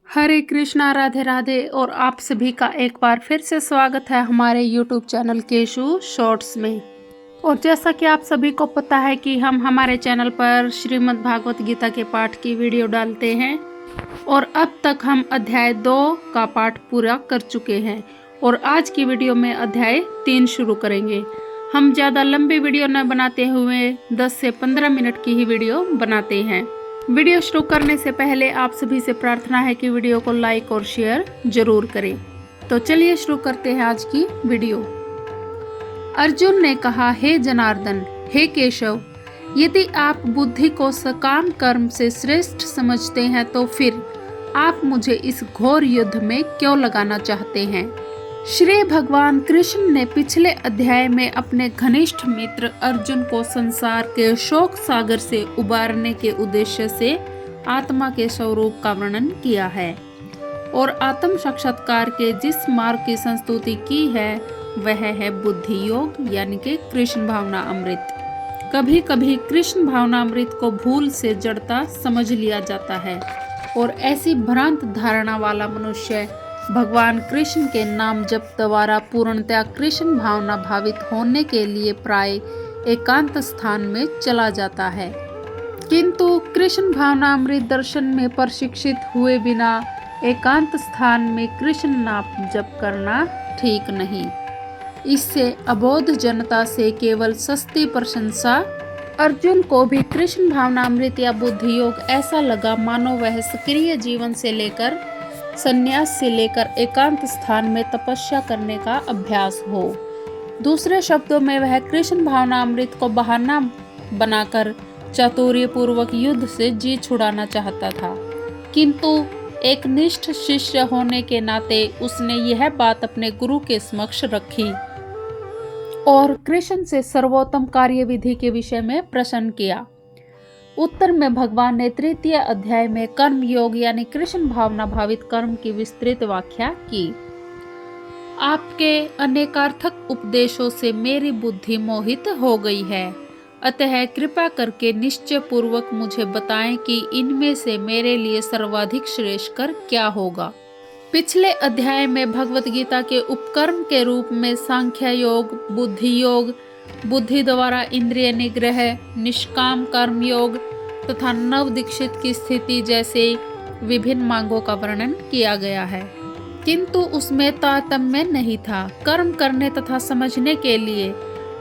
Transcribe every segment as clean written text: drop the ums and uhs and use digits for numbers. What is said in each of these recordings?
हरे कृष्णा, राधे राधे। और आप सभी का एक बार फिर से स्वागत है हमारे YouTube चैनल केशु शॉर्ट्स में। और जैसा कि आप सभी को पता है कि हम हमारे चैनल पर श्रीमद् भागवत गीता के पाठ की वीडियो डालते हैं और अब तक हम अध्याय 2 का पाठ पूरा कर चुके हैं और आज की वीडियो में अध्याय 3 शुरू करेंगे। हम ज़्यादा लंबी वीडियो न बनाते हुए 10 से 15 मिनट की ही वीडियो बनाते हैं। वीडियो शुरू करने से पहले आप सभी से प्रार्थना है कि वीडियो को लाइक और शेयर जरूर करें। तो चलिए शुरू करते हैं आज की वीडियो। अर्जुन ने कहा, हे जनार्दन, हे केशव, यदि आप बुद्धि को सकाम कर्म से श्रेष्ठ समझते हैं तो फिर आप मुझे इस घोर युद्ध में क्यों लगाना चाहते हैं। श्री भगवान कृष्ण ने पिछले अध्याय में अपने घनिष्ठ मित्र अर्जुन को संसार के शोक सागर से उबारने के उद्देश्य से आत्मा के स्वरूप का वर्णन किया है और आत्म साक्षात्कार के जिस मार्ग की संस्तुति की है वह है बुद्धि योग, यानी कि कृष्ण भावना अमृत। कभी कभी कृष्ण भावना अमृत को भूल से जड़ता समझ लिया जाता है और ऐसी भ्रांत धारणा वाला मनुष्य भगवान कृष्ण के नाम जप द्वारा पूर्णतया कृष्ण भावना भावित होने के लिए प्राय एकांत स्थान में चला जाता है, किंतु कृष्ण भावना अमृत दर्शन में प्रशिक्षित हुए बिना एकांत स्थान में कृष्ण नाम जप करना ठीक नहीं। इससे अबोध जनता से केवल सस्ती प्रशंसा। अर्जुन को भी कृष्ण भावना अमृत या बुद्धि योग ऐसा लगा मानो वह सक्रिय जीवन से लेकर संन्यास से लेकर एकांत स्थान में तपस्या करने का अभ्यास हो। दूसरे शब्दों में वह कृष्ण भावना अमृत को बहाना बनाकर चातुर्य पूर्वक युद्ध से जी छुड़ाना चाहता था, किंतु एक निष्ठ शिष्य होने के नाते उसने यह बात अपने गुरु के समक्ष रखी और कृष्ण से सर्वोत्तम कार्यविधि के विषय में प्रश्न किया। उत्तर में भगवान ने तृतीय अध्याय में कर्म योग यानी कृष्ण भावना भावित कर्म की विस्तृत व्याख्या की। आपके अनेकार्थक उपदेशों से मेरी बुद्धि मोहित हो गई है, अतः कृपा करके निश्चय पूर्वक मुझे बताएं कि इनमें से मेरे लिए सर्वाधिक श्रेष्ठ कर क्या होगा। पिछले अध्याय में भगवत गीता के उपकर्म के रूप में सांख्य योग, बुद्धि योग, बुद्धि द्वारा इंद्रिय निग्रह, निष्काम कर्म योग तथा नव दीक्षित की स्थिति जैसे विभिन्न मार्गों का वर्णन किया गया है, किंतु उसमें तारतम्य नहीं था। कर्म करने तथा समझने के लिए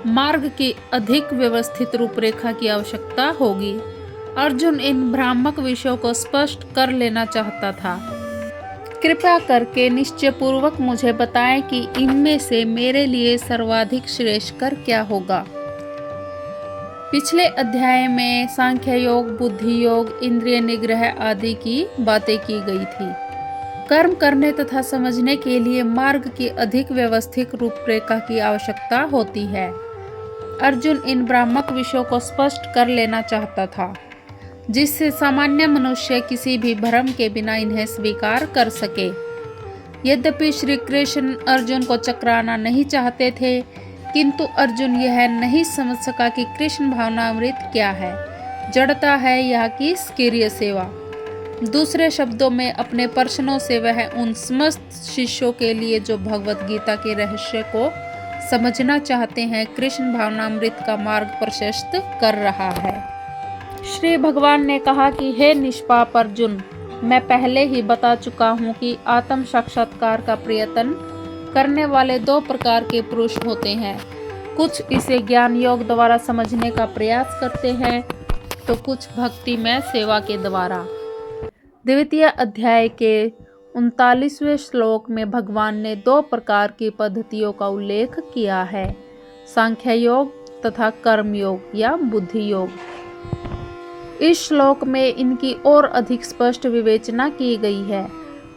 मार्ग की अधिक व्यवस्थित रूपरेखा की आवश्यकता होगी। अर्जुन इन भ्रामक विषयों को स्पष्ट कर लेना चाहता था। कृपया करके निश्चय पूर्वक मुझे बताएं कि इनमें से मेरे लिए सर्वाधिक श्रेष्ठ कर क्या होगा। पिछले अध्याय में सांख्य योग, बुद्धि योग, इंद्रिय निग्रह आदि की बातें की गई थी। कर्म करने तथा समझने के लिए मार्ग की अधिक व्यवस्थित रूपरेखा की आवश्यकता होती है। अर्जुन इन भ्रामक विषयों को स्पष्ट कर लेना चाहता था, जिससे सामान्य मनुष्य किसी भी भ्रम के बिना इन्हें स्वीकार कर सके। यद्यपि श्री कृष्ण अर्जुन को चकराना नहीं चाहते थे, किंतु अर्जुन यह नहीं समझ सका कि कृष्ण भावना अमृत क्या है, जड़ता है या कि स्किर्य सेवा। दूसरे शब्दों में अपने प्रश्नों से वह उन समस्त शिष्यों के लिए जो भगवत गीता के रहस्य को समझना चाहते हैं कृष्ण भावना अमृत का मार्ग प्रशस्त कर रहा है। श्री भगवान ने कहा कि हे निष्पाप अर्जुन, मैं पहले ही बता चुका हूँ कि आत्म साक्षात्कार का प्रयत्न करने वाले 2 प्रकार के पुरुष होते हैं। कुछ इसे ज्ञान योग द्वारा समझने का प्रयास करते हैं तो कुछ भक्ति में सेवा के द्वारा। द्वितीय अध्याय के 39वें श्लोक में भगवान ने 2 प्रकार की पद्धतियों का उल्लेख किया है, सांख्य योग तथा कर्म योग या बुद्धि योग। इस श्लोक में इनकी और अधिक स्पष्ट विवेचना की गई है।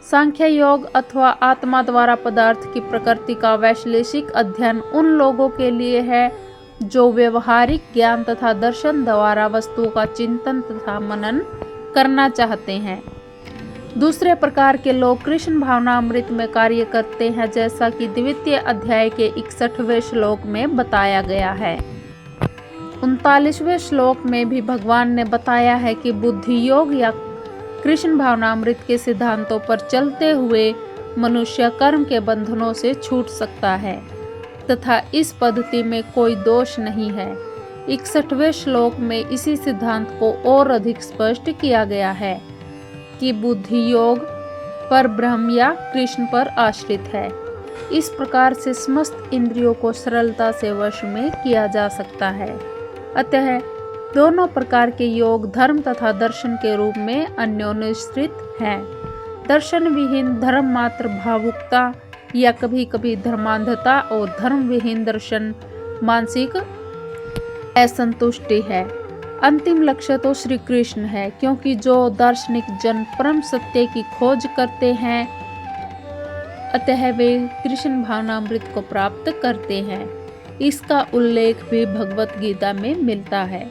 सांख्य योग अथवा आत्मा द्वारा पदार्थ की प्रकृति का वैश्लेषिक अध्ययन उन लोगों के लिए है जो व्यवहारिक ज्ञान तथा दर्शन द्वारा वस्तुओं का चिंतन तथा मनन करना चाहते हैं। दूसरे प्रकार के लोग कृष्ण भावना अमृत में कार्य करते हैं, जैसा कि द्वितीय अध्याय के 61वें श्लोक में बताया गया है। 39वें श्लोक में भी भगवान ने बताया है कि बुद्धि योग या कृष्ण भावनामृत के सिद्धांतों पर चलते हुए मनुष्य कर्म के बंधनों से छूट सकता है तथा इस पद्धति में कोई दोष नहीं है। 61वें श्लोक में इसी सिद्धांत को और अधिक स्पष्ट किया गया है कि बुद्धि योग पर ब्रह्म या कृष्ण पर आश्रित है। इस प्रकार से समस्त इंद्रियों को सरलता से वश में किया जा सकता है। अतः दोनों प्रकार के योग धर्म तथा दर्शन के रूप में अन्योन्यश्रित हैं। दर्शन विहीन धर्म मात्र भावुकता या कभी कभी धर्मांधता और धर्म विहीन दर्शन मानसिक असंतुष्टि है। अंतिम लक्ष्य तो श्री कृष्ण है, क्योंकि जो दार्शनिक जन परम सत्य की खोज करते हैं अतः वे कृष्ण भावनामृत को प्राप्त करते हैं। इसका उल्लेख भी भगवत गीता में मिलता है।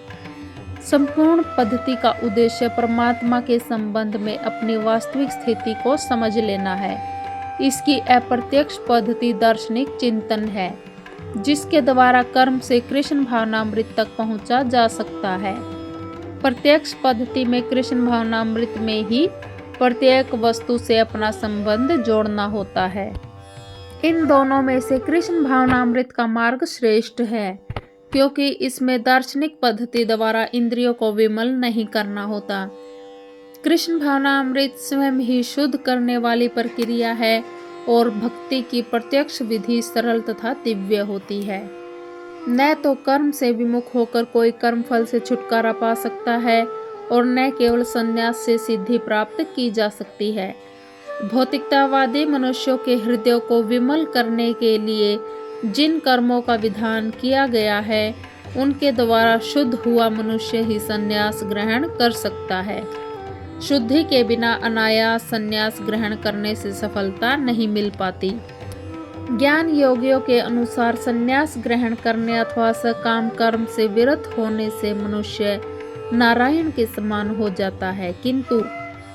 संपूर्ण पद्धति का उद्देश्य परमात्मा के संबंध में अपनी वास्तविक स्थिति को समझ लेना है। इसकी अप्रत्यक्ष पद्धति दार्शनिक चिंतन है, जिसके द्वारा कर्म से कृष्ण भावनामृत तक पहुंचा जा सकता है। प्रत्यक्ष पद्धति में कृष्ण भावनामृत में ही प्रत्येक वस्तु से अपना संबंध जोड़ना होता है। इन दोनों में से कृष्ण भावनामृत का मार्ग श्रेष्ठ है, क्योंकि इसमें दार्शनिक पद्धति द्वारा इंद्रियों को विमल नहीं करना होता। कृष्ण भावनामृत स्वयं ही शुद्ध करने वाली प्रक्रिया है और भक्ति की प्रत्यक्ष विधि सरल तथा दिव्य होती है। न तो कर्म से विमुख होकर कोई कर्म फल से छुटकारा पा सकता है और न केवल संन्यास से सिद्धि प्राप्त की जा सकती है। भौतिकतावादी मनुष्यों के हृदयों को विमल करने के लिए जिन कर्मों का विधान किया गया है उनके द्वारा शुद्ध हुआ मनुष्य ही संन्यास ग्रहण कर सकता है। शुद्धि के बिना अनायास संन्यास ग्रहण करने से सफलता नहीं मिल पाती। ज्ञान योगियों के अनुसार संन्यास ग्रहण करने अथवा सकाम कर्म से विरत होने से मनुष्य नारायण के समान हो जाता है, किंतु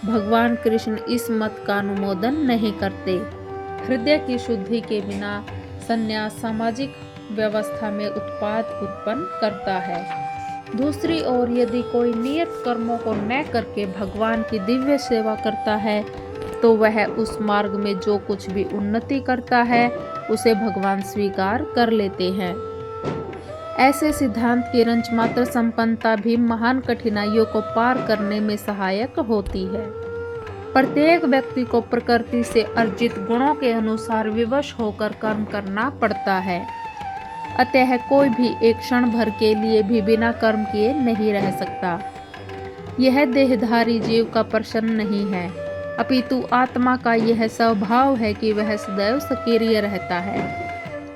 भगवान कृष्ण इस मत का अनुमोदन नहीं करते। हृदय की शुद्धि के बिना संन्यास सामाजिक व्यवस्था में उत्पाद उत्पन्न करता है। दूसरी ओर यदि कोई नियत कर्मों को न करके भगवान की दिव्य सेवा करता है तो वह उस मार्ग में जो कुछ भी उन्नति करता है उसे भगवान स्वीकार कर लेते हैं। ऐसे सिद्धांत की रंच मात्र संपन्नता भी महान कठिनाइयों को पार करने में सहायक होती है। प्रत्येक व्यक्ति को प्रकृति से अर्जित गुणों के अनुसार विवश होकर कर्म करना पड़ता है। अतः कोई भी एक क्षण भर के लिए भी बिना कर्म किए नहीं रह सकता। यह देहधारी जीव का प्रश्न नहीं है, अपितु आत्मा का यह स्वभाव है कि वह सदैव सक्रिय रहता है।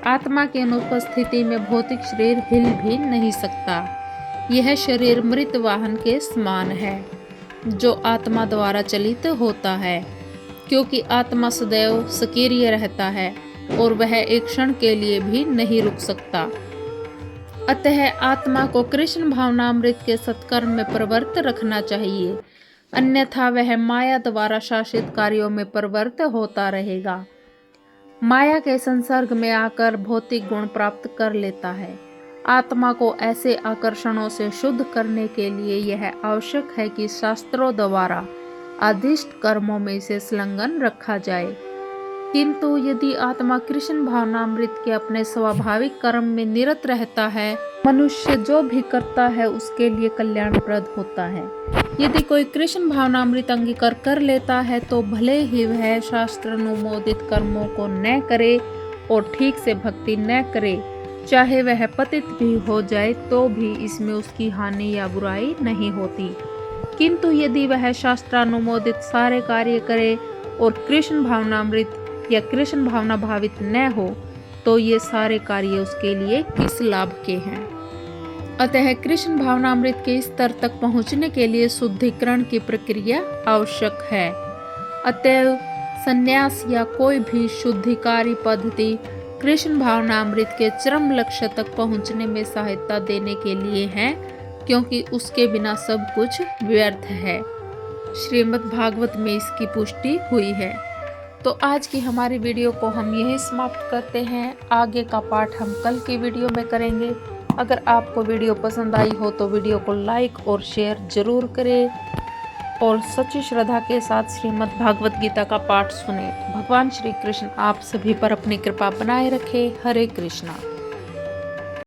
आत्मा की अनुपस्थिति में भौतिक शरीर हिल भी नहीं सकता। यह शरीर मृत वाहन के समान है जो आत्मा द्वारा चलित होता है, क्योंकि आत्मा सदैव सक्रिय रहता है और वह एक क्षण के लिए भी नहीं रुक सकता। अतः आत्मा को कृष्ण भावनामृत के सत्कर्म में प्रवृत्त रखना चाहिए, अन्यथा वह माया द्वारा शासित कार्यों में प्रवृत्त होता रहेगा। माया के संसर्ग में आकर भौतिक गुण प्राप्त कर लेता है। आत्मा को ऐसे आकर्षणों से शुद्ध करने के लिए यह आवश्यक है कि शास्त्रों द्वारा आदिष्ट कर्मों में से संलग्न रखा जाए। किंतु यदि आत्मा कृष्ण भावनामृत के अपने स्वाभाविक कर्म में निरत रहता है, मनुष्य जो भी करता है उसके लिए कल्याणप्रद होता है। यदि कोई कृष्ण भावनामृत अंगीकार कर लेता है तो भले ही वह शास्त्र अनुमोदित कर्मों को न करे और ठीक से भक्ति न करे, चाहे वह पतित भी हो जाए तो भी इसमें उसकी हानि या बुराई नहीं होती। किंतु यदि वह शास्त्रानुमोदित सारे कार्य करे और कृष्ण भावनामृत या कृष्ण भावना भावित न हो तो ये सारे कार्य उसके लिए किस लाभ के हैं। अतः कृष्ण भावनामृत के स्तर तक पहुंचने के लिए शुद्धिकरण की प्रक्रिया आवश्यक है। अतएव संन्यास या कोई भी शुद्धिकारी पद्धति कृष्ण भावनामृत के चरम लक्ष्य तक पहुंचने में सहायता देने के लिए है, क्योंकि उसके बिना सब कुछ व्यर्थ है। श्रीमद् भागवत में इसकी पुष्टि हुई है। तो आज की हमारी वीडियो को हम यही समाप्त करते हैं। आगे का पार्ट हम कल की वीडियो में करेंगे। अगर आपको वीडियो पसंद आई हो तो वीडियो को लाइक और शेयर जरूर करें। और सच्ची श्रद्धा के साथ श्रीमद् भागवत गीता का पाठ सुने। भगवान श्री कृष्ण आप सभी पर अपनी कृपा बनाए रखे। हरे कृष्णा।